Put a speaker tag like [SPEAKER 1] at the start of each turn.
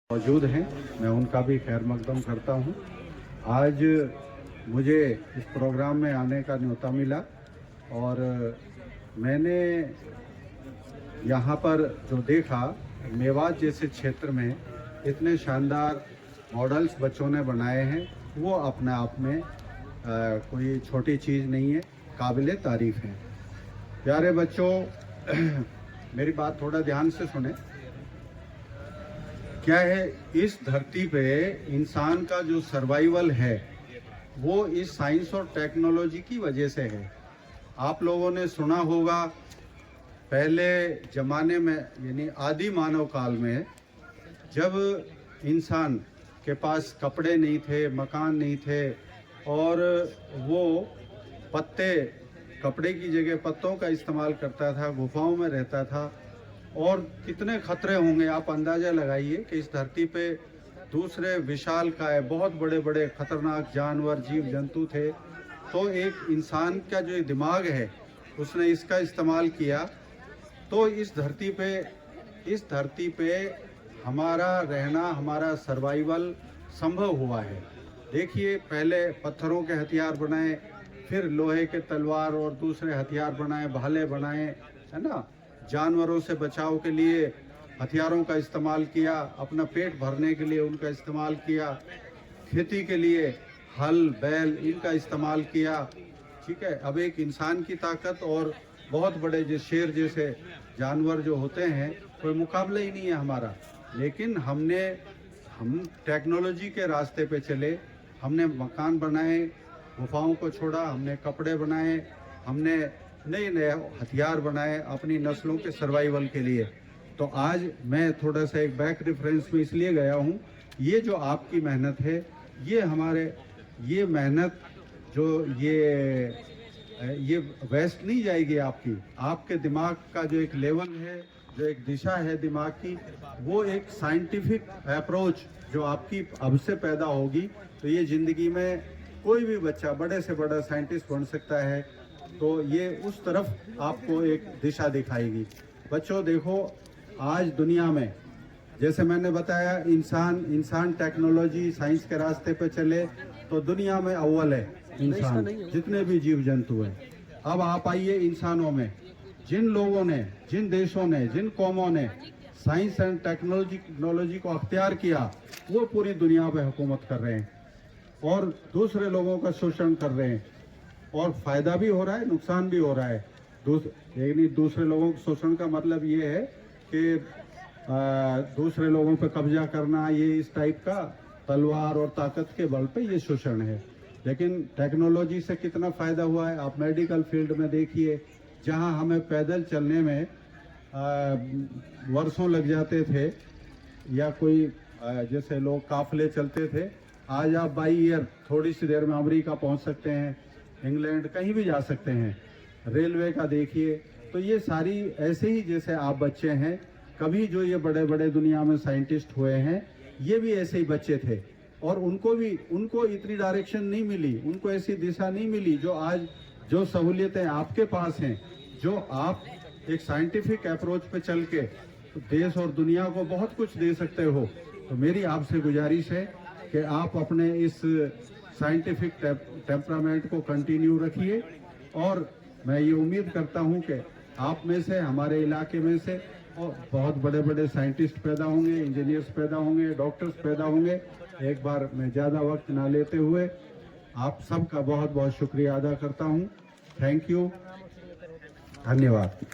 [SPEAKER 1] मौजूद हैं, मैं उनका भी खैर मकदम करता हूं। आज मुझे इस प्रोग्राम में आने का न्योता मिला और मैंने यहाँ पर जो देखा, मेवात जैसे क्षेत्र में इतने शानदार मॉडल्स बच्चों ने बनाए हैं, वो अपने आप में कोई छोटी चीज़ नहीं है, काबिले तारीफ़ है। प्यारे बच्चों, मेरी बात थोड़ा ध्यान से सुने। क्या है, इस धरती पे इंसान का जो सर्वाइवल है वो इस साइंस और टेक्नोलॉजी की वजह से है। आप लोगों ने सुना होगा, पहले ज़माने में यानी आदि मानव काल में जब इंसान के पास कपड़े नहीं थे, मकान नहीं थे और वो पत्ते, कपड़े की जगह पत्तों का इस्तेमाल करता था, गुफाओं में रहता था और कितने खतरे होंगे आप अंदाज़ा लगाइए कि इस धरती पे दूसरे विशालकाय बहुत बड़े बड़े खतरनाक जानवर, जीव जंतु थे। तो एक इंसान का जो दिमाग है उसने इसका इस्तेमाल किया, तो इस धरती पे हमारा रहना, हमारा सर्वाइवल संभव हुआ है। देखिए, पहले पत्थरों के हथियार बनाए, फिर लोहे के तलवार और दूसरे हथियार बनाए, भाले बनाए, है ना। जानवरों से बचाव के लिए हथियारों का इस्तेमाल किया, अपना पेट भरने के लिए उनका इस्तेमाल किया, खेती के लिए हल, बैल, इनका इस्तेमाल किया। ठीक है, अब एक इंसान की ताकत और बहुत बड़े जो शेर जैसे जानवर जो होते हैं, कोई मुकाबला ही नहीं है हमारा। लेकिन हम टेक्नोलॉजी के रास्ते पे चले, हमने मकान बनाए, गुफाओं को छोड़ा, हमने कपड़े बनाए, हमने नए नए हथियार बनाए अपनी नस्लों के सर्वाइवल के लिए। तो आज मैं थोड़ा सा एक बैक रेफरेंस में इसलिए गया हूँ, ये जो आपकी मेहनत है, ये मेहनत जो ये वेस्ट नहीं जाएगी आपके दिमाग का जो एक लेवल है, जो एक दिशा है दिमाग की, वो एक साइंटिफिक अप्रोच जो आपकी अब से पैदा होगी, तो ये ज़िंदगी में कोई भी बच्चा बड़े से बड़ा साइंटिस्ट बन सकता है। तो ये उस तरफ आपको एक दिशा दिखाएगी। बच्चों देखो, आज दुनिया में जैसे मैंने बताया, इंसान टेक्नोलॉजी साइंस के रास्ते पे चले तो दुनिया में अव्वल है इंसान, जितने भी जीव जंतु हैं। अब आप आइए इंसानों में, जिन लोगों ने, जिन देशों ने, जिन कौमों ने साइंस एंड टेक्नोलॉजी को अख्तियार किया, वो पूरी दुनिया पे हुकूमत कर रहे हैं और दूसरे लोगों का शोषण कर रहे हैं और फ़ायदा भी हो रहा है, नुकसान भी हो रहा है। दूसरे लोगों के शोषण का मतलब ये है कि दूसरे लोगों पे कब्जा करना, ये इस टाइप का तलवार और ताकत के बल पे ये शोषण है। लेकिन टेक्नोलॉजी से कितना फ़ायदा हुआ है आप मेडिकल फील्ड में देखिए, जहां हमें पैदल चलने में वर्षों लग जाते थे, या कोई जैसे लोग काफिले चलते थे, आज आप बाई एयर थोड़ी सी देर में अमेरिका पहुंच सकते हैं, इंग्लैंड, कहीं भी जा सकते हैं। रेलवे का देखिए, तो ये सारी ऐसे ही जैसे आप बच्चे हैं, कभी जो ये बड़े बड़े दुनिया में साइंटिस्ट हुए हैं, ये भी ऐसे ही बच्चे थे और उनको इतनी डायरेक्शन नहीं मिली, उनको ऐसी दिशा नहीं मिली जो आज जो सहूलियतें आपके पास हैं, जो आप एक साइंटिफिक अप्रोच पे चल के तो देश और दुनिया को बहुत कुछ दे सकते हो। तो मेरी आपसे गुजारिश है कि आप अपने इस साइंटिफिक टेम्परामेंट को कंटिन्यू रखिए और मैं ये उम्मीद करता हूँ कि आप में से, हमारे इलाके में से और बहुत बड़े बड़े साइंटिस्ट पैदा होंगे, इंजीनियर्स पैदा होंगे, डॉक्टर्स पैदा होंगे। एक बार मैं ज़्यादा वक्त ना लेते हुए आप सबका बहुत बहुत शुक्रिया अदा करता हूँ। थैंक यू, धन्यवाद।